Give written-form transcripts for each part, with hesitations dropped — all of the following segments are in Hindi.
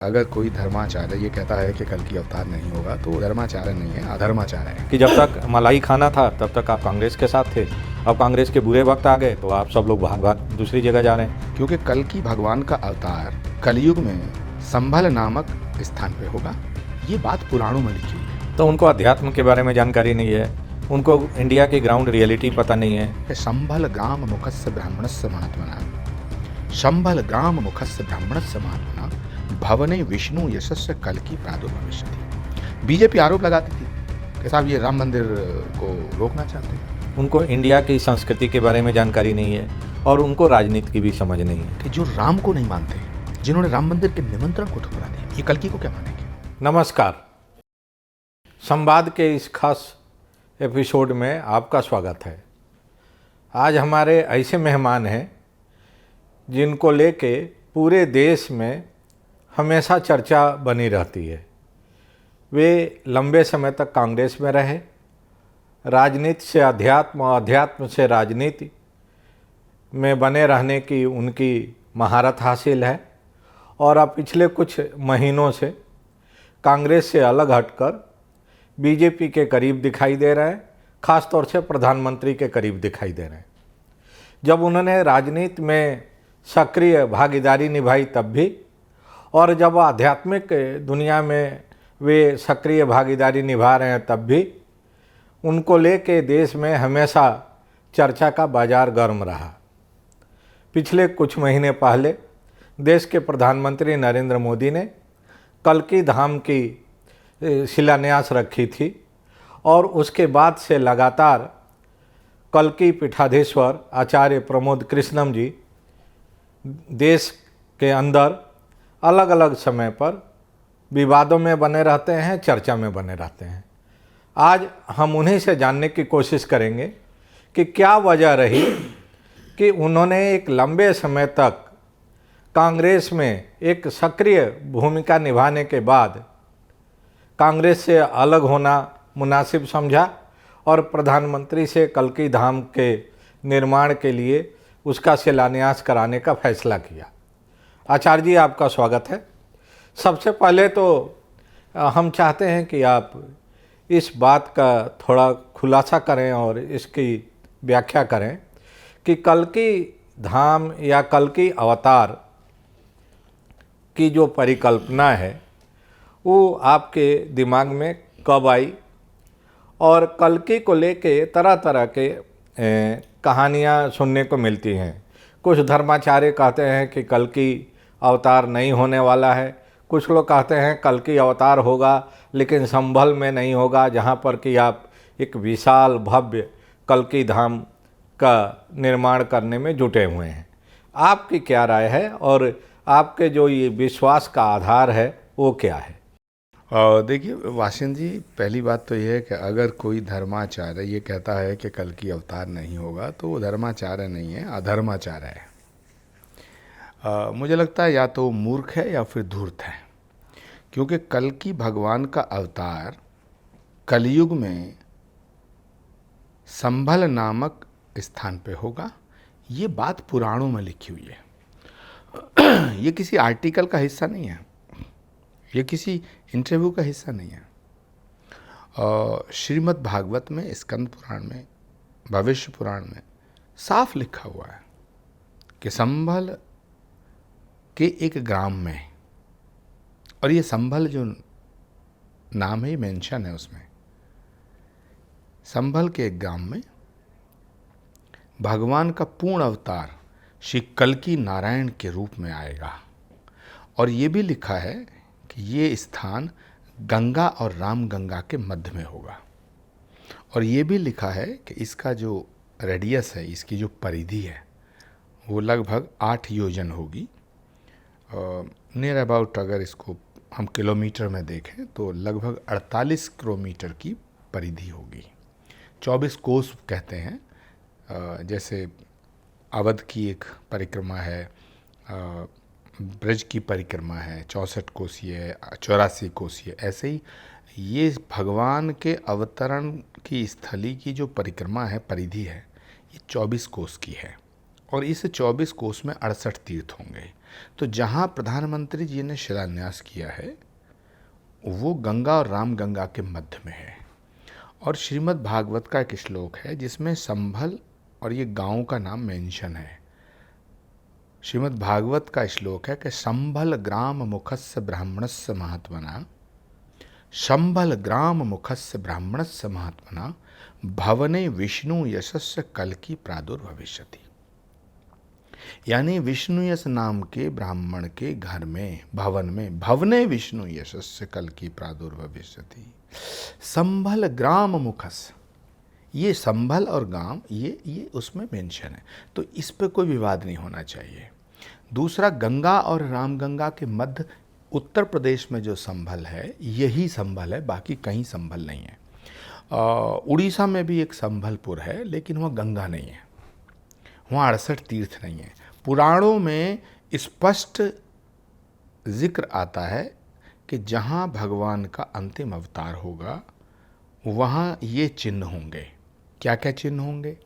अगर कोई धर्माचार्य ये कहता है कि कल की अवतार नहीं होगा तो वो धर्माचार्य नहीं है, अधर्माचार्य है। कि जब तक मलाई खाना था तब तक आप कांग्रेस के साथ थे, अब कांग्रेस के बुरे वक्त आ गए तो आप सब लोग भाग भाग दूसरी जगह जा रहे हैं। क्योंकि कल की भगवान का अवतार कलयुग में संभल नामक स्थान पे होगा। ये बात पुराणों में लिखी हुई है। तो उनको अध्यात्म के बारे में जानकारी नहीं है, उनको इंडिया की ग्राउंड रियलिटी पता नहीं है। संभल ग्राम मुखस्य ब्राह्मणस्य महात्मना, संभल ग्राम मुखस्य ब्राह्मणस्य महात्मना भवने विष्णु यशस्य कल की प्रादुर्भविष्यति। बीजेपी आरोप लगाती थी कि साहब ये राम मंदिर को रोकना चाहते हैं। उनको इंडिया की संस्कृति के बारे में जानकारी नहीं है और उनको राजनीति की भी समझ नहीं है। कि जो राम को नहीं मानते, जिन्होंने राम मंदिर के निमंत्रण को ठुकरा दिया, ये कल्कि को क्या मानेंगे। नमस्कार, संवाद के इस खास एपिसोड में आपका स्वागत है। आज हमारे ऐसे मेहमान हैं जिनको लेके पूरे देश में हमेशा चर्चा बनी रहती है। वे लंबे समय तक कांग्रेस में रहे, राजनीति से अध्यात्म और अध्यात्म से राजनीति में बने रहने की उनकी महारत हासिल है और अब पिछले कुछ महीनों से कांग्रेस से अलग हटकर बीजेपी के करीब दिखाई दे रहे हैं, ख़ास तौर से प्रधानमंत्री के करीब दिखाई दे रहे हैं। जब उन्होंने राजनीति में सक्रिय भागीदारी निभाई तब भी, और जब आध्यात्मिक दुनिया में वे सक्रिय भागीदारी निभा रहे हैं तब भी, उनको लेके देश में हमेशा चर्चा का बाजार गर्म रहा। पिछले कुछ महीने पहले देश के प्रधानमंत्री नरेंद्र मोदी ने कल्कि धाम की शिलान्यास रखी थी और उसके बाद से लगातार कल्कि पीठाधीश्वर आचार्य प्रमोद कृष्णम जी देश के अंदर अलग अलग समय पर विवादों में बने रहते हैं, चर्चा में बने रहते हैं। आज हम उन्हीं से जानने की कोशिश करेंगे कि क्या वजह रही कि उन्होंने एक लंबे समय तक कांग्रेस में एक सक्रिय भूमिका निभाने के बाद कांग्रेस से अलग होना मुनासिब समझा और प्रधानमंत्री से कल्कि धाम के निर्माण के लिए उसका शिलान्यास कराने का फैसला किया। आचार्य जी, आपका स्वागत है। सबसे पहले तो हम चाहते हैं कि आप इस बात का थोड़ा खुलासा करें और इसकी व्याख्या करें कि कल्कि धाम या कल्कि अवतार की जो परिकल्पना है वो आपके दिमाग में कब आई, और कल्कि को लेके तरह तरह के कहानियाँ सुनने को मिलती हैं। कुछ धर्माचार्य कहते हैं कि कल्कि अवतार नहीं होने वाला है, कुछ लोग कहते हैं कल्कि अवतार होगा लेकिन संभल में नहीं होगा, जहाँ पर कि आप एक विशाल भव्य कल्कि धाम का निर्माण करने में जुटे हुए हैं। आपकी क्या राय है और आपके जो ये विश्वास का आधार है वो क्या है? देखिए वाशिन जी, पहली बात तो ये है कि अगर कोई धर्माचार्य ये कहता है कि कल की अवतार नहीं होगा तो वो धर्माचार्य नहीं है, अधर्माचार्य है। मुझे लगता है या तो मूर्ख है या फिर धूर्त है, क्योंकि कल की भगवान का अवतार कलयुग में संभल नामक स्थान पे होगा। ये बात पुराणों में लिखी हुई है। ये किसी आर्टिकल का हिस्सा नहीं है, ये किसी इंटरव्यू का हिस्सा नहीं है। श्रीमद् भागवत में, स्कंद पुराण में, भविष्य पुराण में साफ लिखा हुआ है कि संभल के एक ग्राम में, और ये संभल जो नाम है मेंशन है उसमें, संभल के एक ग्राम में भगवान का पूर्ण अवतार श्री कल्कि नारायण के रूप में आएगा। और ये भी लिखा है कि ये स्थान गंगा और राम गंगा के मध्य में होगा। और ये भी लिखा है कि इसका जो रेडियस है, इसकी जो परिधि है, वो लगभग 8 योजन होगी। नियर अबाउट अगर इसको हम किलोमीटर में देखें तो लगभग 48 किलोमीटर की परिधि होगी। 24 कोस कहते हैं। जैसे अवध की एक परिक्रमा है, ब्रज की परिक्रमा है 64 कोसीय, 84 कोसीय, ऐसे ही ये भगवान के अवतरण की स्थली की जो परिक्रमा है, परिधि है, ये 24 कोस की है। और इस 24 कोस में 68 तीर्थ होंगे। तो जहाँ प्रधानमंत्री जी ने शिलान्यास किया है वो गंगा और रामगंगा के मध्य में है। और श्रीमद् भागवत का एक श्लोक है जिसमें संभल और ये गांव का नाम मेंशन है। श्रीमद् भागवत का श्लोक है कि संभल ग्राम मुखस्य ब्राह्मणस्य महात्मना, संभल ग्राम मुखस्य ब्राह्मणस्य महात्मना, भवने विष्णु यशस्य कल्कि प्रादुर्भविष्यति। यानी विष्णु यश नाम के ब्राह्मण के घर में, भवन में, भवने विष्णु यशस्य कल्कि प्रादुर्भविष्यति। संभल ग्राम मुखस्य, ये संभल और गांव ये उसमें मेंशन है, तो इस पे कोई विवाद नहीं होना चाहिए। दूसरा, गंगा और रामगंगा के मध्य उत्तर प्रदेश में जो संभल है यही संभल है, बाकी कहीं संभल नहीं है। उड़ीसा में भी एक संभलपुर है लेकिन वहाँ गंगा नहीं है, वहाँ 68 तीर्थ नहीं है। पुराणों में स्पष्ट जिक्र आता है कि जहाँ भगवान का अंतिम अवतार होगा वहाँ ये चिन्ह होंगे। क्या क्या चिन्ह होंगे?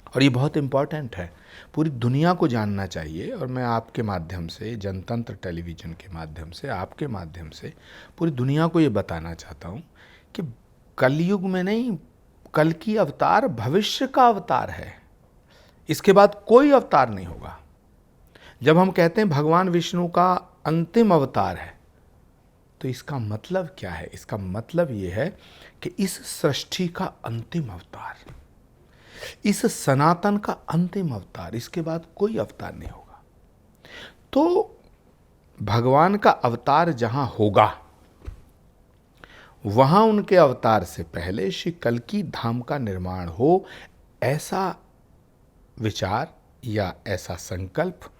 और ये बहुत इम्पॉर्टेंट है, पूरी दुनिया को जानना चाहिए। और मैं आपके माध्यम से, जनतंत्र टेलीविज़न के माध्यम से, आपके माध्यम से पूरी दुनिया को ये बताना चाहता हूँ कि कलयुग में नहीं, कल की अवतार भविष्य का अवतार है। इसके बाद कोई अवतार नहीं होगा। जब हम कहते हैं भगवान विष्णु का अंतिम अवतार है तो इसका मतलब क्या है? इसका मतलब ये है कि इस सृष्टि का अंतिम अवतार, इस सनातन का अंतिम अवतार, इसके बाद कोई अवतार नहीं होगा। तो भगवान का अवतार जहां होगा वहां उनके अवतार से पहले श्री कल्कि धाम का निर्माण हो, ऐसा विचार या ऐसा संकल्प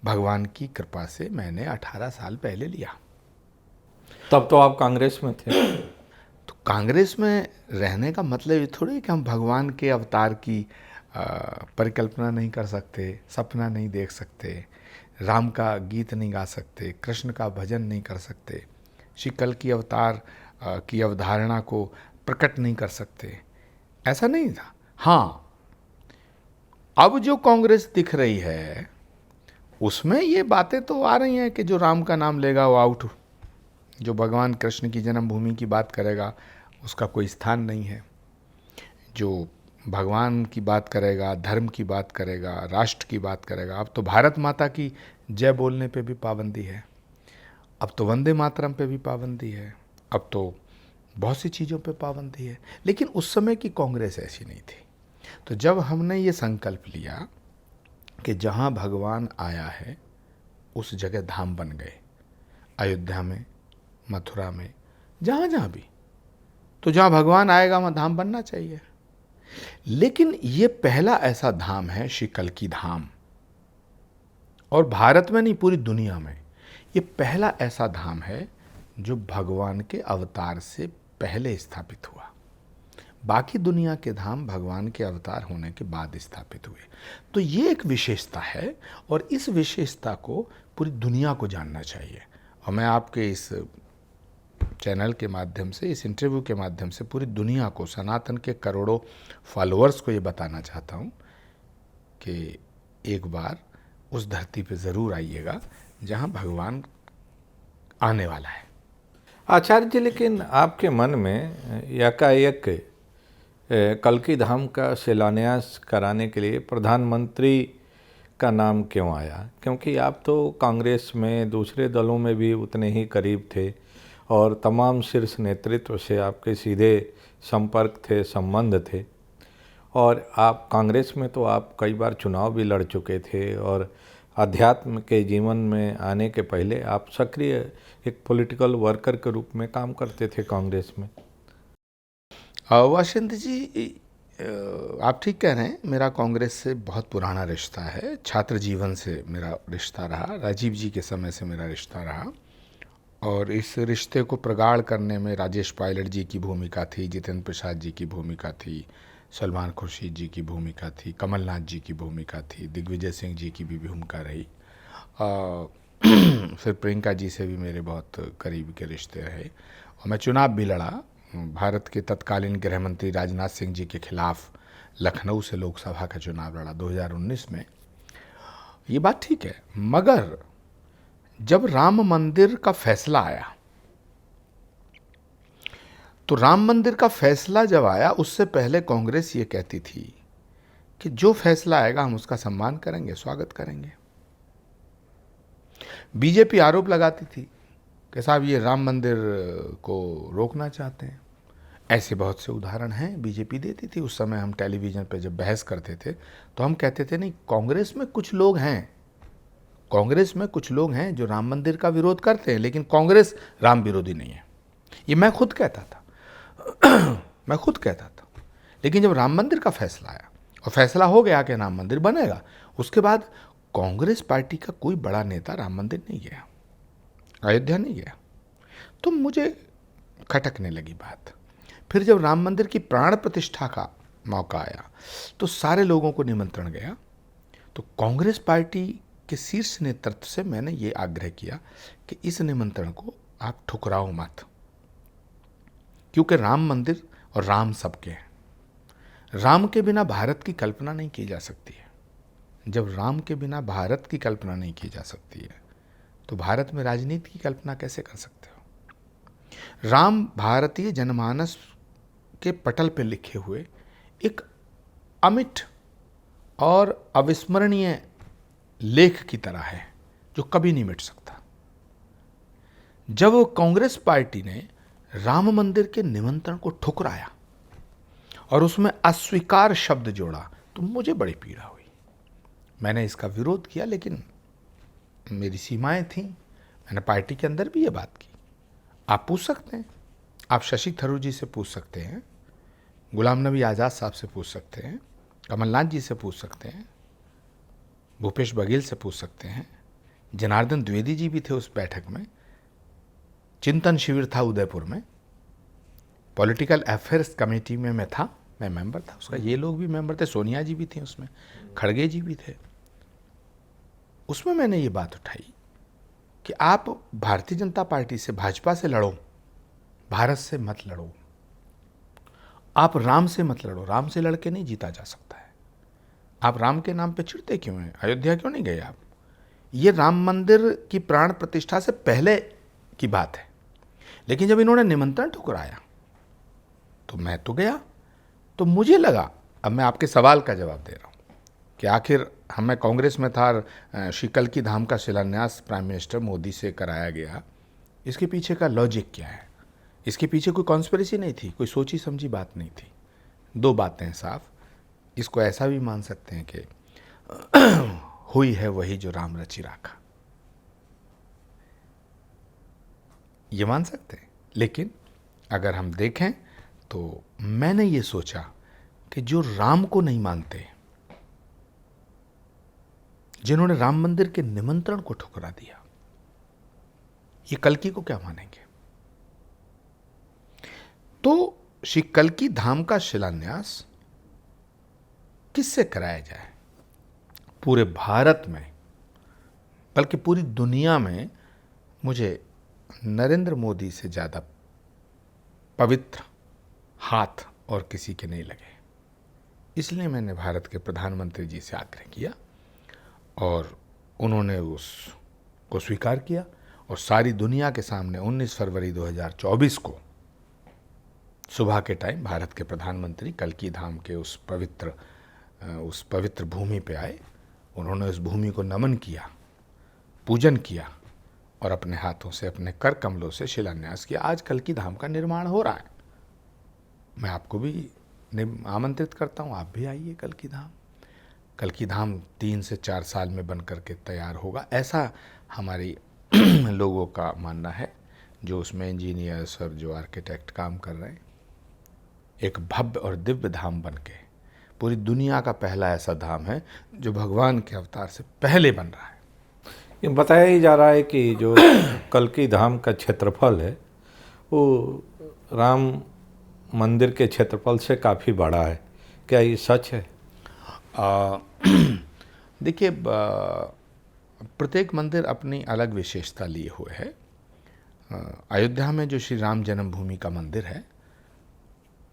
भगवान की कृपा से मैंने 18 साल पहले लिया। तब तो आप कांग्रेस में थे। तो कांग्रेस में रहने का मतलब ये थोड़ी कि हम भगवान के अवतार की परिकल्पना नहीं कर सकते, सपना नहीं देख सकते, राम का गीत नहीं गा सकते, कृष्ण का भजन नहीं कर सकते, श्री कल्कि अवतार की अवधारणा को प्रकट नहीं कर सकते, ऐसा नहीं था। हाँ, अब जो कांग्रेस दिख रही है उसमें ये बातें तो आ रही हैं कि जो राम का नाम लेगा वो आउट, जो भगवान कृष्ण की जन्मभूमि की बात करेगा उसका कोई स्थान नहीं है, जो भगवान की बात करेगा, धर्म की बात करेगा, राष्ट्र की बात करेगा। अब तो भारत माता की जय बोलने पे भी पाबंदी है, अब तो वंदे मातरम पे भी पाबंदी है, अब तो बहुत सी चीज़ों पे पाबंदी है। लेकिन उस समय की कांग्रेस ऐसी नहीं थी। तो जब हमने ये संकल्प लिया कि जहाँ भगवान आया है उस जगह धाम बन गए, अयोध्या में, मथुरा में, जहाँ जहाँ भी, तो जहाँ भगवान आएगा वहाँ धाम बनना चाहिए। लेकिन ये पहला ऐसा धाम है श्री कल्कि धाम, और भारत में नहीं पूरी दुनिया में ये पहला ऐसा धाम है जो भगवान के अवतार से पहले स्थापित हुआ। बाकी दुनिया के धाम भगवान के अवतार होने के बाद स्थापित हुए। तो ये एक विशेषता है और इस विशेषता को पूरी दुनिया को जानना चाहिए। और मैं आपके इस चैनल के माध्यम से, इस इंटरव्यू के माध्यम से पूरी दुनिया को, सनातन के करोड़ों फॉलोअर्स को ये बताना चाहता हूँ कि एक बार उस धरती पे ज़रूर आइएगा जहाँ भगवान आने वाला है। आचार्य जी, लेकिन आपके मन में एकाएक कल्कि धाम का शिलान्यास कराने के लिए प्रधानमंत्री का नाम क्यों आया? क्योंकि आप तो कांग्रेस में, दूसरे दलों में भी उतने ही करीब थे और तमाम शीर्ष नेतृत्व से आपके सीधे संपर्क थे, संबंध थे। और आप कांग्रेस में तो आप कई बार चुनाव भी लड़ चुके थे और अध्यात्म के जीवन में आने के पहले आप सक्रिय एक पॉलिटिकल वर्कर के रूप में काम करते थे कांग्रेस में। वाशिंद जी, आप ठीक कह रहे हैं, मेरा कांग्रेस से बहुत पुराना रिश्ता है। छात्र जीवन से मेरा रिश्ता रहा, राजीव जी के समय से मेरा रिश्ता रहा, और इस रिश्ते को प्रगाढ़ करने में राजेश पायलट जी की भूमिका थी, जितेंद्र प्रसाद जी की भूमिका थी, सलमान खुर्शीद जी की भूमिका थी, कमलनाथ जी की भूमिका थी, दिग्विजय सिंह जी की भी भूमिका रही। फिर प्रियंका जी से भी मेरे बहुत करीब के रिश्ते रहे और मैं चुनाव भी लड़ा। भारत के तत्कालीन गृह मंत्री राजनाथ सिंह जी के खिलाफ लखनऊ से लोकसभा का चुनाव लड़ा 2019 में। ये बात ठीक है, मगर जब राम मंदिर का फैसला आया, तो राम मंदिर का फैसला जब आया उससे पहले कांग्रेस ये कहती थी कि जो फैसला आएगा हम उसका सम्मान करेंगे, स्वागत करेंगे। बीजेपी आरोप लगाती थी कि साहब ये राम मंदिर को रोकना चाहते हैं। ऐसे बहुत से उदाहरण हैं, बीजेपी देती थी। उस समय हम टेलीविज़न पे जब बहस करते थे तो हम कहते थे नहीं, कांग्रेस में कुछ लोग हैं, कांग्रेस में कुछ लोग हैं जो राम मंदिर का विरोध करते हैं, लेकिन कांग्रेस राम विरोधी नहीं है। ये मैं खुद कहता था मैं खुद कहता था। लेकिन जब राम मंदिर का फैसला आया और फैसला हो गया कि राम मंदिर बनेगा, उसके बाद कांग्रेस पार्टी का कोई बड़ा नेता राम मंदिर नहीं गया, अयोध्या नहीं गया। तो मुझे खटकने लगी बात। फिर जब राम मंदिर की प्राण प्रतिष्ठा का मौका आया तो सारे लोगों को निमंत्रण गया। तो कांग्रेस पार्टी के शीर्ष नेतृत्व से मैंने ये आग्रह किया कि इस निमंत्रण को आप ठुकराओ मत, क्योंकि राम मंदिर और राम सबके हैं। राम के बिना भारत की कल्पना नहीं की जा सकती है। जब राम के बिना भारत की कल्पना नहीं की जा सकती है तो भारत में राजनीति की कल्पना कैसे कर सकते हो। राम भारतीय जनमानस के पटल पर लिखे हुए एक अमिट और अविस्मरणीय लेख की तरह है जो कभी नहीं मिट सकता। जब कांग्रेस पार्टी ने राम मंदिर के निमंत्रण को ठुकराया और उसमें अस्वीकार शब्द जोड़ा तो मुझे बड़ी पीड़ा हुई। मैंने इसका विरोध किया, लेकिन मेरी सीमाएं थीं। मैंने पार्टी के अंदर भी ये बात की। आप पूछ सकते हैं, आप शशि थरूर जी से पूछ सकते हैं, गुलाम नबी आज़ाद साहब से पूछ सकते हैं, कमलनाथ जी से पूछ सकते हैं, भूपेश बघेल से पूछ सकते हैं, जनार्दन द्विवेदी जी भी थे उस बैठक में, चिंतन शिविर था उदयपुर में, पॉलिटिकल अफेयर्स कमेटी में मैं था, मैं मेंबर था उसका, ये लोग भी मेंबर थे, सोनिया जी भी थी उसमें, खड़गे जी भी थे। उसमें मैंने ये बात उठाई कि आप भारतीय जनता पार्टी से, भाजपा से लड़ो, भारत से मत लड़ो। आप राम से मत लड़ो, राम से लड़के नहीं जीता जा सकता है। आप राम के नाम पे चिढ़ते क्यों हैं? अयोध्या क्यों नहीं गए आप? ये राम मंदिर की प्राण प्रतिष्ठा से पहले की बात है। लेकिन जब इन्होंने निमंत्रण ठुकराया तो मैं तो गया। तो मुझे लगा, अब मैं आपके सवाल का जवाब दे रहा हूँ कि आखिर मैं कांग्रेस में था, श्री कल्की धाम का शिलान्यास प्राइम मिनिस्टर मोदी से कराया गया, इसके पीछे का लॉजिक क्या है? इसके पीछे कोई कॉन्स्पिरेसी नहीं थी, कोई सोची समझी बात नहीं थी। दो बातें हैं साफ। इसको ऐसा भी मान सकते हैं कि हुई है वही जो राम रचि राखा, ये मान सकते हैं। लेकिन अगर हम देखें तो मैंने ये सोचा कि जो राम को नहीं मानते, जिन्होंने राम मंदिर के निमंत्रण को ठुकरा दिया, ये कल्की को क्या मानेंगे? तो श्री कल्की धाम का शिलान्यास किससे कराया जाए? पूरे भारत में, बल्कि पूरी दुनिया में मुझे नरेंद्र मोदी से ज़्यादा पवित्र हाथ और किसी के नहीं लगे। इसलिए मैंने भारत के प्रधानमंत्री जी से आग्रह किया और उन्होंने उसको स्वीकार किया और सारी दुनिया के सामने 19 फरवरी 2024 को सुबह के टाइम भारत के प्रधानमंत्री कल्की धाम के उस पवित्र भूमि पे आए। उन्होंने उस भूमि को नमन किया, पूजन किया और अपने हाथों से, अपने कर कमलों से शिलान्यास किया। आज कल्की धाम का निर्माण हो रहा है। मैं आपको भी आमंत्रित करता हूँ, आप भी आइए कल्की धाम। कल्की धाम 3 से 4 साल में बन करके तैयार होगा, ऐसा हमारी लोगों का मानना है, जो उसमें इंजीनियर्स और जो आर्किटेक्ट काम कर रहे हैं। एक भव्य और दिव्य धाम बन के पूरी दुनिया का पहला ऐसा धाम है जो भगवान के अवतार से पहले बन रहा है। ये बताया ही जा रहा है कि जो कल्की धाम का क्षेत्रफल है वो राम मंदिर के क्षेत्रफल से काफ़ी बड़ा है। क्या ये सच है? देखिए, प्रत्येक मंदिर अपनी अलग विशेषता लिए हुए है। अयोध्या में जो श्री राम जन्मभूमि का मंदिर है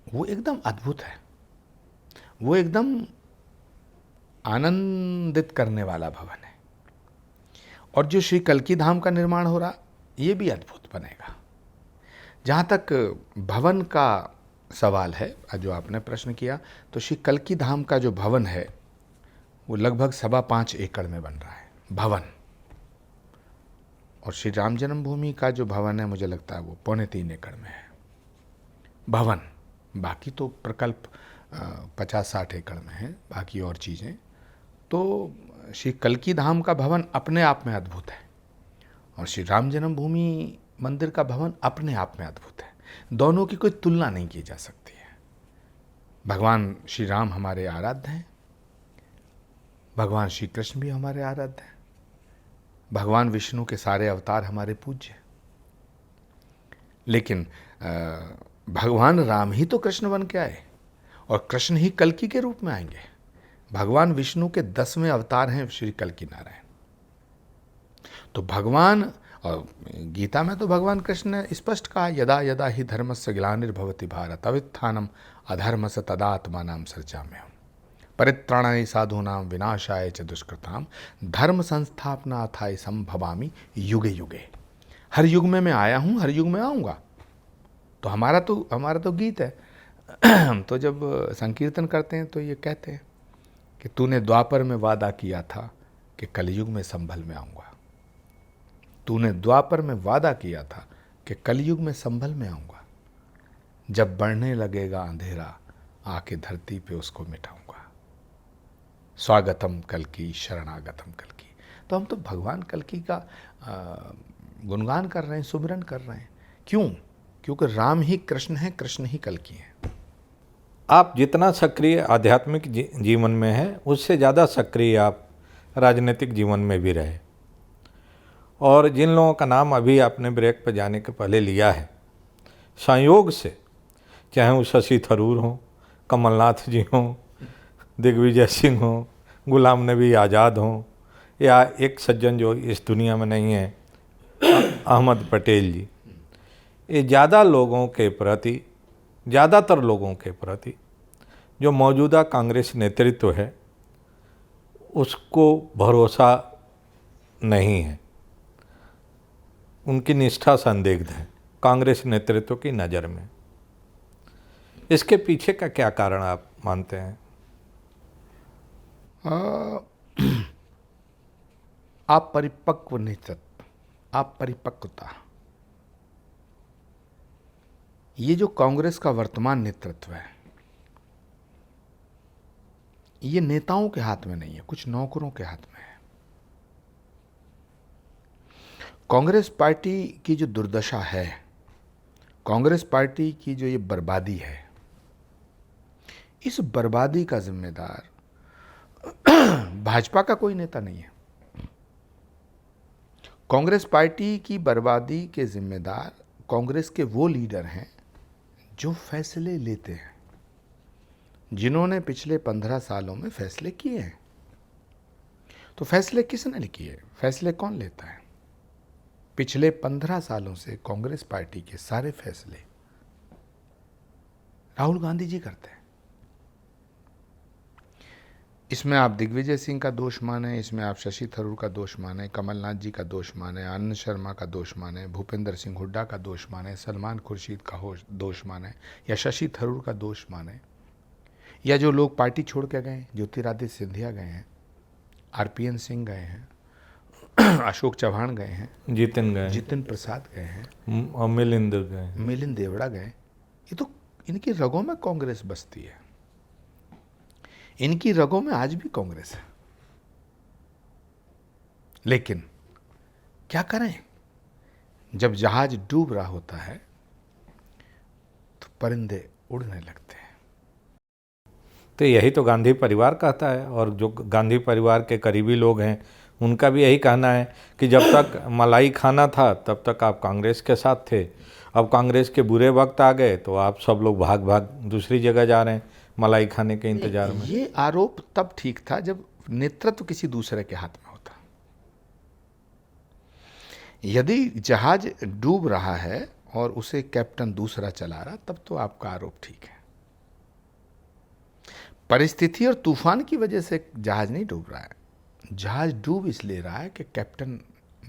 वो एकदम अद्भुत है, वो एकदम आनंदित करने वाला भवन है। और जो श्री कल्की धाम का निर्माण हो रहा, ये भी अद्भुत बनेगा। जहाँ तक भवन का सवाल है, जो आपने प्रश्न किया, तो श्री कल्की धाम का जो भवन है वो लगभग 5.25 एकड़ में बन रहा है भवन, और श्री राम जन्मभूमि का जो भवन है मुझे लगता है वो 3.25 एकड़ में है भवन। बाकी तो प्रकल्प 50-60 एकड़ में है, बाकी और चीज़ें। तो श्री कल्की धाम का भवन अपने आप में अद्भुत है, और श्री राम जन्मभूमि मंदिर का भवन अपने आप में अद्भुत है। दोनों की कोई तुलना नहीं की जा सकती है। भगवान श्री राम हमारे आराध्य हैं, भगवान श्री कृष्ण भी हमारे आराध्य हैं, भगवान विष्णु के सारे अवतार हमारे पूज्य। लेकिन भगवान राम ही तो कृष्ण बन के आए, और कृष्ण ही कल्की के रूप में आएंगे। भगवान विष्णु के 10वें अवतार हैं श्री कल्की नारायण। तो भगवान, और गीता में तो भगवान कृष्ण ने स्पष्ट कहा, यदा यदा ही धर्मस्य ग्लानिर्भवति भारत अवित्थानम अधर्मस्य तदात्मानां सृजाम्यहम् परित्राणाय साधूनां विनाशाय च दुष्कृतां धर्म संस्थापनार्थाय संभवामि युगे युगे। हर युग में मैं आया हूँ, हर युग में आऊँगा। तो हमारा तो गीत है। हम तो जब संकीर्तन करते हैं तो ये कहते हैं कि तूने द्वापर में वादा किया था कि कलयुग में संभल में आऊँगा। तूने द्वापर में वादा किया था कि कलयुग में संभल में आऊँगा। जब बढ़ने लगेगा अंधेरा, आके धरती पे उसको मिटाऊंगा। स्वागतम कल्की, शरणागतम कल्की। तो हम तो भगवान कल्की का गुणगान कर रहे हैं, सुमिरन कर रहे हैं। क्यों? क्योंकि राम ही कृष्ण है, कृष्ण ही कल्की है। आप जितना सक्रिय आध्यात्मिक जीवन में हैं, उससे ज़्यादा सक्रिय आप राजनीतिक जीवन में भी रहे। और जिन लोगों का नाम अभी आपने ब्रेक पर जाने के पहले लिया है, संयोग से, चाहे वो शशि थरूर हों, कमलनाथ जी हों, दिग्विजय सिंह हों, गुलाम नबी आज़ाद हों, या एक सज्जन जो इस दुनिया में नहीं है, अहमद पटेल जी, ये ज़्यादातर लोगों के प्रति जो मौजूदा कांग्रेस नेतृत्व है उसको भरोसा नहीं है। उनकी निष्ठा संदिग्ध है कांग्रेस नेतृत्व की नज़र में। इसके पीछे का क्या कारण आप मानते हैं? आप परिपक्व नेतृत्व, आप परिपक्वता, ये जो कांग्रेस का वर्तमान नेतृत्व है, ये नेताओं के हाथ में नहीं है, कुछ नौकरों के हाथ में है। कांग्रेस पार्टी की जो दुर्दशा है, कांग्रेस पार्टी की जो ये बर्बादी है, इस बर्बादी का जिम्मेदार भाजपा का कोई नेता नहीं है। कांग्रेस पार्टी की बर्बादी के जिम्मेदार कांग्रेस के वो लीडर हैं जो फैसले लेते हैं, जिन्होंने पिछले 15 सालों में फैसले किए हैं। तो फैसले किसने किए? फैसले कौन लेता है? पिछले 15 सालों से कांग्रेस पार्टी के सारे फैसले राहुल गांधी जी करते हैं। इसमें आप दिग्विजय सिंह का दोष माने, इसमें आप शशि थरूर का दोष माने, कमलनाथ जी का दोष माने, आनंद शर्मा का दोष माने, भूपेंद्र सिंह हुड्डा का दोष माने, सलमान खुर्शीद का दोष माने, या शशि थरूर का दोष माने, या जो लोग पार्टी छोड़ के गए, ज्योतिरादित्य सिंधिया गए हैं, आरपीएन सिंह गए हैं, अशोक चौहान गए हैं, जितिन प्रसाद गए हैं, और मिलिंद देवड़ा गए। ये तो इनकी रगों में कांग्रेस बसती है, इनकी रगों में आज भी कांग्रेस है। लेकिन क्या करें, जब जहाज डूब रहा होता है तो परिंदे उड़ने लगते हैं। तो यही तो गांधी परिवार कहता है, और जो गांधी परिवार के करीबी लोग हैं उनका भी यही कहना है कि जब तक मलाई खाना था तब तक आप कांग्रेस के साथ थे, अब कांग्रेस के बुरे वक्त आ गए तो आप सब लोग भाग भाग दूसरी जगह जा रहे हैं मलाई खाने के इंतजार में। ये आरोप तब ठीक था जब नेतृत्व किसी दूसरे के हाथ में होता। यदि जहाज डूब रहा है और उसे कैप्टन दूसरा चला रहा, तब तो आपका आरोप ठीक है। परिस्थिति और तूफान की वजह से जहाज नहीं डूब रहा है, जहाज डूब इसलिए रहा है कि कैप्टन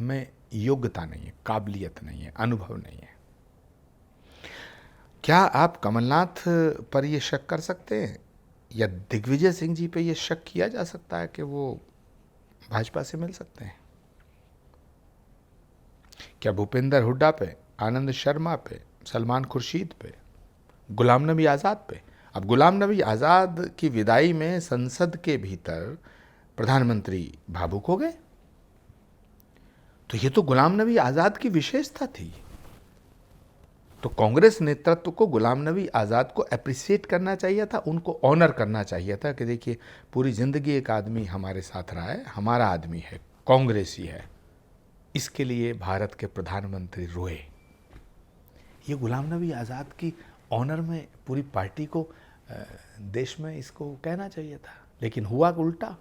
में योग्यता नहीं है, काबिलियत नहीं है, अनुभव नहीं है। क्या आप कमलनाथ पर यह शक कर सकते हैं या दिग्विजय सिंह जी पे यह शक किया जा सकता है कि वो भाजपा से मिल सकते हैं? क्या भूपेंद्र हुड्डा पे, आनंद शर्मा पे, सलमान खुर्शीद पे, गुलाम नबी आज़ाद पे? अब गुलाम नबी आज़ाद की विदाई में संसद के भीतर प्रधानमंत्री भावुक हो गए, तो ये तो गुलाम नबी आज़ाद की विशेषता थी। तो कांग्रेस नेतृत्व को गुलाम नबी आज़ाद को अप्रिशिएट करना चाहिए था, उनको ऑनर करना चाहिए था कि देखिए पूरी ज़िंदगी एक आदमी हमारे साथ रहा है, हमारा आदमी है, कांग्रेसी है, इसके लिए भारत के प्रधानमंत्री रोए। ये गुलाम नबी आज़ाद की ऑनर में पूरी पार्टी को देश में इसको कहना चाहिए था, लेकिन हुआ उल्टा।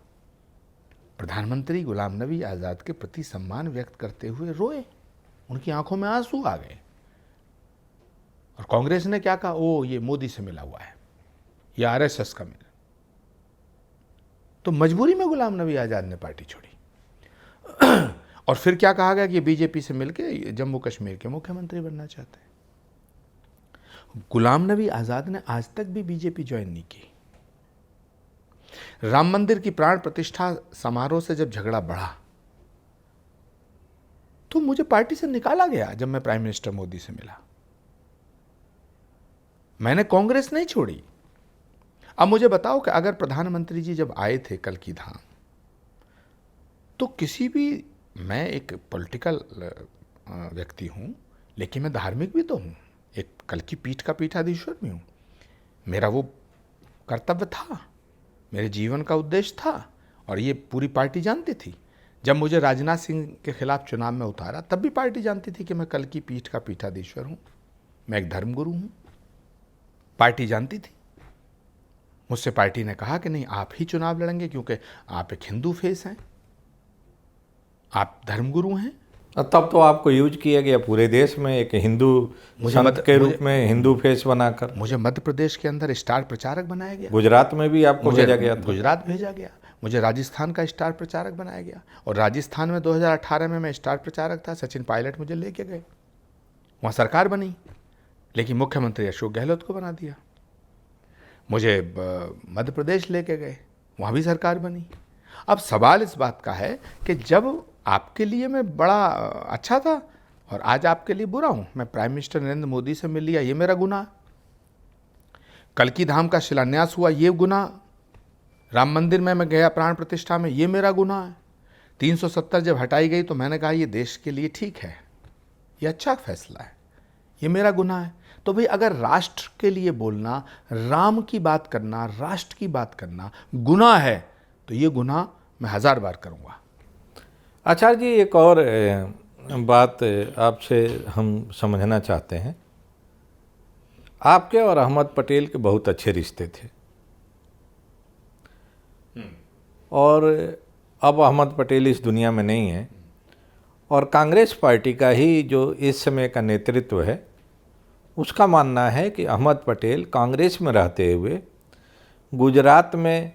प्रधानमंत्री गुलाम नबी आज़ाद के प्रति सम्मान व्यक्त करते हुए रोए, उनकी आंखों में आंसू आ गए। और कांग्रेस ने क्या कहा? ओ ये मोदी से मिला हुआ है, ये आरएसएस का मिला। तो मजबूरी में गुलाम नबी आज़ाद ने पार्टी छोड़ी। और फिर क्या कहा गया कि बीजेपी से मिलकर जम्मू कश्मीर के मुख्यमंत्री बनना चाहते हैं। गुलाम नबी आज़ाद ने आज तक भी बीजेपी ज्वाइन नहीं की। राम मंदिर की प्राण प्रतिष्ठा समारोह से जब झगड़ा बढ़ा तो मुझे पार्टी से निकाला गया। जब मैं प्राइम मिनिस्टर मोदी से मिला, मैंने कांग्रेस नहीं छोड़ी। अब मुझे बताओ कि अगर प्रधानमंत्री जी जब आए थे कल्की धाम, तो किसी भी, मैं एक पॉलिटिकल व्यक्ति हूं, लेकिन मैं धार्मिक भी तो हूं, एक कल्की पीठ का पीठाधीश्वर भी हूं। मेरा वो कर्तव्य था, मेरे जीवन का उद्देश्य था, और ये पूरी पार्टी जानती थी। जब मुझे राजनाथ सिंह के खिलाफ चुनाव में उतारा, तब भी पार्टी जानती थी कि मैं कल्की पीठ का पीठाधीश्वर हूं, मैं एक धर्मगुरु हूं। पार्टी जानती थी। मुझसे पार्टी ने कहा कि नहीं, आप ही चुनाव लड़ेंगे, क्योंकि आप एक हिंदू फेस हैं, आप धर्मगुरु हैं। तब तो आपको यूज किया गया पूरे देश में एक हिंदू संत के रूप में, हिंदू फेस बनाकर। मुझे मध्य प्रदेश के अंदर स्टार प्रचारक बनाया गया। गुजरात में भी आपको भेजा गया था। गुजरात भेजा गया। मुझे राजस्थान का स्टार प्रचारक बनाया गया, और राजस्थान में 2018 में मैं स्टार प्रचारक था। सचिन पायलट मुझे लेके गए, वहाँ सरकार बनी, लेकिन मुख्यमंत्री अशोक गहलोत को बना दिया। मुझे मध्य प्रदेश लेके गए, वहाँ भी सरकार बनी। अब सवाल इस बात का है कि जब आपके लिए मैं बड़ा अच्छा था और आज आपके लिए बुरा हूँ, मैं प्राइम मिनिस्टर नरेंद्र मोदी से मिल लिया, ये मेरा गुनाह। कल्की धाम का शिलान्यास हुआ, ये गुनाह। राम मंदिर में मैं गया प्राण प्रतिष्ठा में, ये मेरा गुनाह है। 370 जब हटाई गई तो मैंने कहा ये देश के लिए ठीक है, ये अच्छा फैसला है, ये मेरा गुनाह है। तो भाई अगर राष्ट्र के लिए बोलना, राम की बात करना, राष्ट्र की बात करना गुनाह है, तो ये गुनाह मैं 1000 बार करूँगा। आचार्य जी, एक और बात आपसे हम समझना चाहते हैं। आपके और अहमद पटेल के बहुत अच्छे रिश्ते थे, और अब अहमद पटेल इस दुनिया में नहीं है, और कांग्रेस पार्टी का ही जो इस समय का नेतृत्व है, उसका मानना है कि अहमद पटेल कांग्रेस में रहते हुए गुजरात में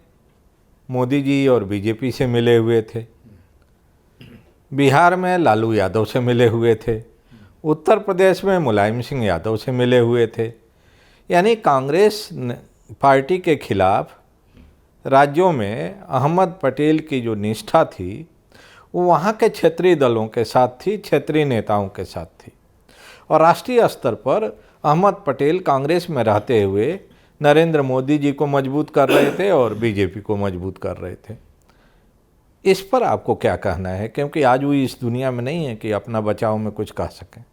मोदी जी और बीजेपी से मिले हुए थे, बिहार में लालू यादव से मिले हुए थे, उत्तर प्रदेश में मुलायम सिंह यादव से मिले हुए थे। यानी कांग्रेस पार्टी के खिलाफ राज्यों में अहमद पटेल की जो निष्ठा थी, वो वहाँ के क्षेत्रीय दलों के साथ थी, क्षेत्रीय नेताओं के साथ थी। और राष्ट्रीय स्तर पर अहमद पटेल कांग्रेस में रहते हुए नरेंद्र मोदी जी को मजबूत कर रहे थे और बीजेपी को मजबूत कर रहे थे। इस पर आपको क्या कहना है? क्योंकि आज वो इस दुनिया में नहीं है कि अपना बचाव में कुछ कह सकें,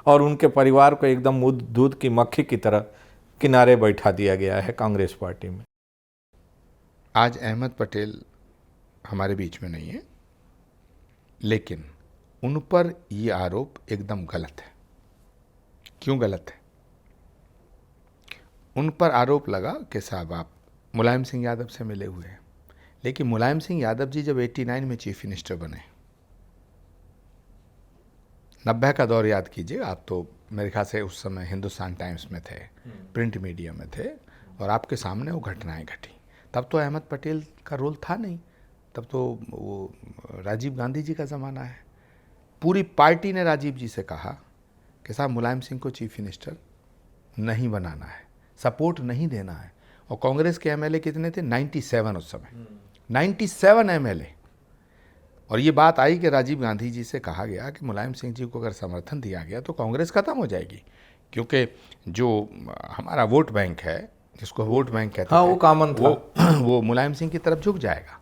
और उनके परिवार को एकदम दूध की मक्खी की तरह किनारे बैठा दिया गया है कांग्रेस पार्टी में। आज अहमद पटेल हमारे बीच में नहीं है, लेकिन उन पर ये आरोप एकदम गलत है। क्यों गलत है? उन पर आरोप लगा कि साहब आप मुलायम सिंह यादव से मिले हुए हैं, लेकिन मुलायम सिंह यादव जी जब 89 में चीफ मिनिस्टर बने, 90 का दौर याद कीजिए आप, तो मेरे ख्याल से उस समय हिंदुस्तान टाइम्स में थे, प्रिंट मीडिया में थे, और आपके सामने वो घटनाएं घटी। तब तो अहमद पटेल का रोल था नहीं, तब तो वो राजीव गांधी जी का ज़माना है। पूरी पार्टी ने राजीव जी से कहा कि साहब मुलायम सिंह को चीफ मिनिस्टर नहीं बनाना है, सपोर्ट नहीं देना है। और कांग्रेस के एमएलए कितने थे? 97 उस समय, 97 एमएलए। और ये बात आई कि राजीव गांधी जी से कहा गया कि मुलायम सिंह जी को अगर समर्थन दिया गया तो कांग्रेस खत्म हो जाएगी, क्योंकि जो हमारा वोट बैंक है, जिसको वोट बैंक कहते हाँ, थे, वो कॉमन था। वो मुलायम सिंह की तरफ झुक जाएगा।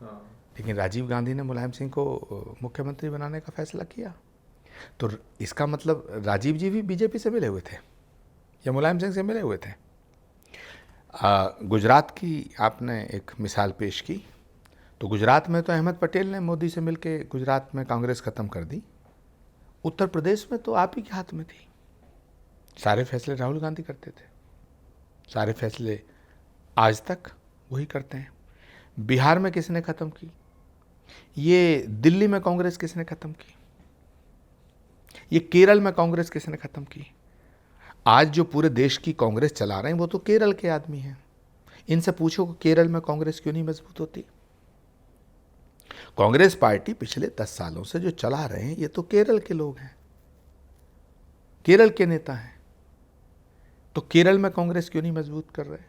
लेकिन राजीव गांधी ने मुलायम सिंह को मुख्यमंत्री बनाने का फैसला किया। तो इसका मतलब राजीव जी भी बीजेपी से मिले हुए थे या मुलायम सिंह से मिले हुए थे। गुजरात की आपने एक मिसाल पेश की, तो गुजरात में तो अहमद पटेल ने मोदी से मिलके गुजरात में कांग्रेस खत्म कर दी। उत्तर प्रदेश में तो आप ही के हाथ में थी, सारे फैसले राहुल गांधी करते थे, सारे फैसले आज तक वही करते हैं। बिहार में किसने खत्म की? ये दिल्ली में कांग्रेस किसने खत्म की? ये केरल में कांग्रेस किसने खत्म की? आज जो पूरे देश की कांग्रेस चला रहे हैं वो तो केरल के आदमी हैं। इनसे पूछो कि केरल में कांग्रेस क्यों नहीं मजबूत होती? कांग्रेस पार्टी पिछले 10 सालों से जो चला रहे हैं ये तो केरल के लोग हैं, केरल के नेता हैं। तो केरल में कांग्रेस क्यों नहीं मजबूत कर रहे?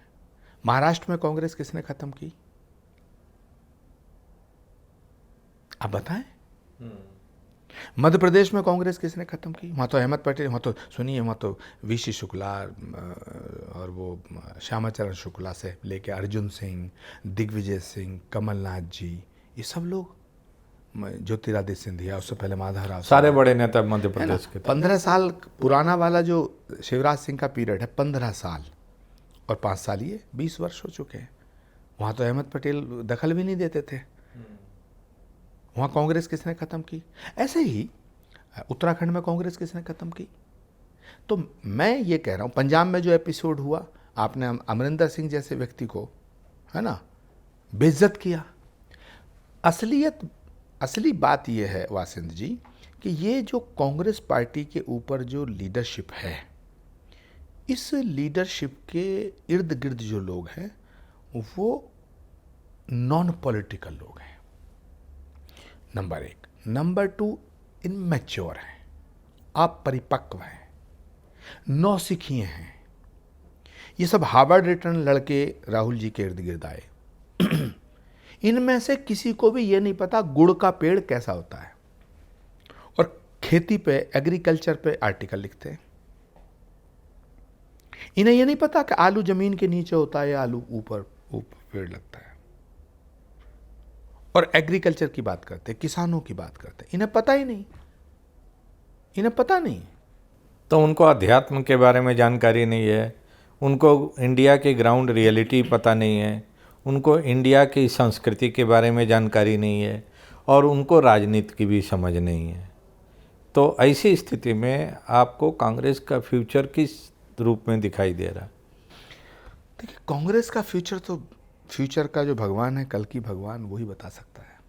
महाराष्ट्र में कांग्रेस किसने खत्म की? आप बताएं। मध्य प्रदेश में कांग्रेस किसने खत्म की? वहां तो अहमद पटेल, वहां तो सुनिए, वहां तो वीसी शुक्ला और वो श्यामाचरण शुक्ला से लेके अर्जुन सिंह, दिग्विजय सिंह, कमलनाथ जी, ये सब लोग, ज्योतिरादित्य सिंधिया, उससे पहले माधवराव, सारे बड़े नेता मध्य प्रदेश के थे। 15 साल पुराना वाला जो शिवराज सिंह का पीरियड है, 15 साल और 5 साल, ये 20 वर्ष हो चुके हैं। वहाँ तो अहमद पटेल दखल भी नहीं देते थे। वहाँ कांग्रेस किसने ख़त्म की? ऐसे ही उत्तराखंड में कांग्रेस किसने ख़त्म की? तो मैं ये कह रहा हूँ, पंजाब में जो एपिसोड हुआ, आपने अमरिंदर सिंह जैसे व्यक्ति को, है ना, बेइज्जत किया। असली बात यह है वासिंद जी कि ये जो कांग्रेस पार्टी के ऊपर जो लीडरशिप है, इस लीडरशिप के इर्द गिर्द जो लोग हैं वो नॉन पॉलिटिकल लोग हैं, नंबर 1। नंबर 2, इनमैच्योर हैं, अपरिपक्व हैं, नौसिखिए हैं। ये सब हार्वर्ड रिटर्न लड़के राहुल जी के इर्द गिर्द आए। इनमें से किसी को भी ये नहीं पता गुड़ का पेड़ कैसा होता है, और खेती पे, एग्रीकल्चर पे आर्टिकल लिखते हैं। इन्हें ये नहीं पता कि आलू जमीन के नीचे होता है या आलू ऊपर पेड़ लगता है। और एग्रीकल्चर की बात करते हैं, किसानों की बात करते हैं, इन्हें पता ही नहीं, इन्हें पता नहीं। तो उनको अध्यात्म के बारे में जानकारी नहीं है, उनको इंडिया की ग्राउंड रियलिटी पता नहीं है, उनको इंडिया की संस्कृति के बारे में जानकारी नहीं है, और उनको राजनीति की भी समझ नहीं है। तो ऐसी स्थिति में आपको कांग्रेस का फ्यूचर किस रूप में दिखाई दे रहा है? देखिए, कांग्रेस का फ्यूचर तो, फ्यूचर का जो भगवान है, कल की भगवान, वही बता सकता है,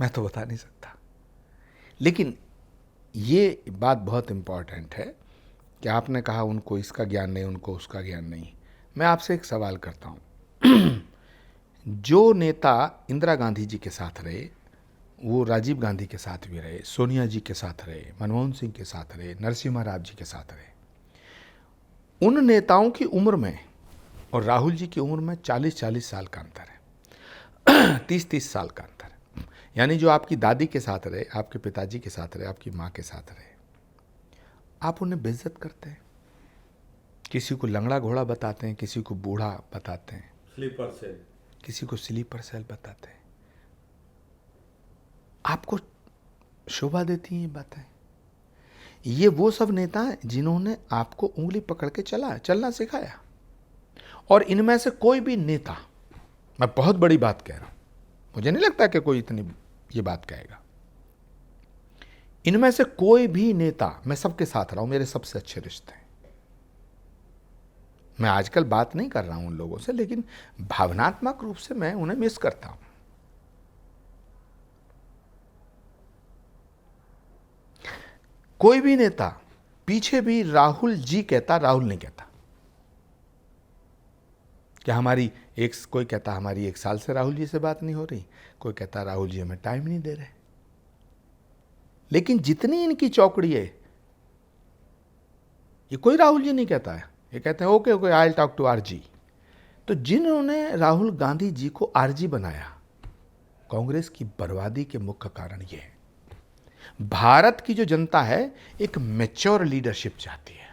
मैं तो बता नहीं सकता। लेकिन ये बात बहुत इंपॉर्टेंट है कि आपने कहा उनको इसका ज्ञान नहीं, उनको उसका ज्ञान नहीं। मैं आपसे एक सवाल करता हूँ। जो नेता इंदिरा गांधी जी के साथ रहे, वो राजीव गांधी के साथ भी रहे, सोनिया जी के साथ रहे, मनमोहन सिंह के साथ रहे, नरसिम्हा राव जी के साथ रहे, उन नेताओं की उम्र में और राहुल जी की उम्र में 40-40 साल का अंतर है। 30-30 साल का अंतर है। यानी जो आपकी दादी के साथ रहे, आपके पिताजी के साथ रहे, आपकी माँ के साथ रहे, आप उन्हें बेइज्जत करते हैं, किसी को लंगड़ा घोड़ा बताते हैं, किसी को बूढ़ा बताते हैं, स्लीपर सेल, किसी को स्लीपर सेल बताते हैं। आपको शोभा देती हैं ये बातें? ये वो सब नेता हैं जिन्होंने आपको उंगली पकड़ के चलना सिखाया। और इनमें से कोई भी नेता, मैं बहुत बड़ी बात कह रहा हूं, मुझे नहीं लगता कि कोई इतनी ये बात कहेगा, इनमें से कोई भी नेता, मैं सबके साथ रहा हूं, मेरे सबसे अच्छे रिश्ते हैं। मैं आजकल बात नहीं कर रहा हूं उन लोगों से, लेकिन भावनात्मक रूप से मैं उन्हें मिस करता हूं। कोई भी नेता पीछे भी राहुल जी कहता, राहुल नहीं कहता। क्या हमारी कोई कहता हमारी 1 साल से राहुल जी से बात नहीं हो रही, कोई कहता राहुल जी हमें टाइम नहीं दे रहे। लेकिन जितनी इनकी चौकड़ी है, ये कोई राहुल जी नहीं कहता है, ये कहते हैं okay okay I will talk to RG. तो जिन्होंने राहुल गांधी जी को आरजी बनाया, कांग्रेस की बर्बादी के मुख्य कारण ये है। भारत की जो जनता है एक मैच्योर लीडरशिप चाहती है।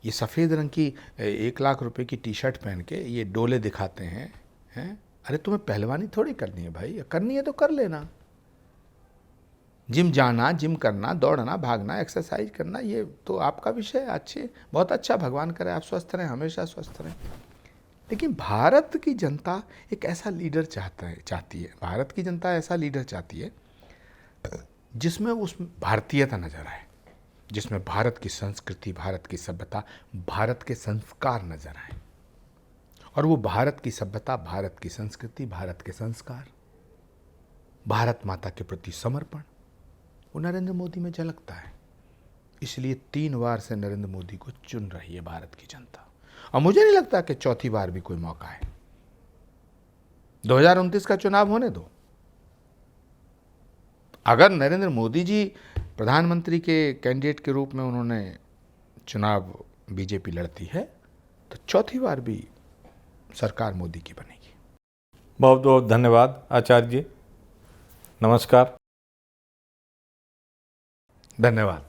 ये सफ़ेद रंग की 1 लाख रुपए की टी शर्ट पहन के ये डोले दिखाते हैं, अरे तुम्हें पहलवानी थोड़ी करनी है भाई, करनी है तो कर लेना। जिम जाना, जिम करना, दौड़ना, भागना, एक्सरसाइज करना, ये तो आपका विषय है, अच्छे, बहुत अच्छा, भगवान करे आप स्वस्थ रहें, हमेशा स्वस्थ रहें। लेकिन भारत की जनता एक ऐसा लीडर चाहती है, भारत की जनता ऐसा लीडर चाहती है जिसमें उस भारतीयता नजर आए, जिसमें भारत की संस्कृति, भारत की सभ्यता, भारत के संस्कार नजर आए। और वो भारत की सभ्यता, भारत की संस्कृति, भारत के संस्कार, भारत माता के प्रति समर्पण, वो नरेंद्र मोदी में झलकता है। इसलिए 3 बार से नरेंद्र मोदी को चुन रही है भारत की जनता, और मुझे नहीं लगता कि चौथी बार भी कोई मौका है। 2029 का चुनाव होने दो। अगर नरेंद्र मोदी जी प्रधानमंत्री के कैंडिडेट के रूप में उन्होंने चुनाव बीजेपी लड़ती है, तो चौथी बार भी सरकार मोदी की बनेगी। बहुत बहुत धन्यवाद आचार्य जी, नमस्कार। धन्यवाद।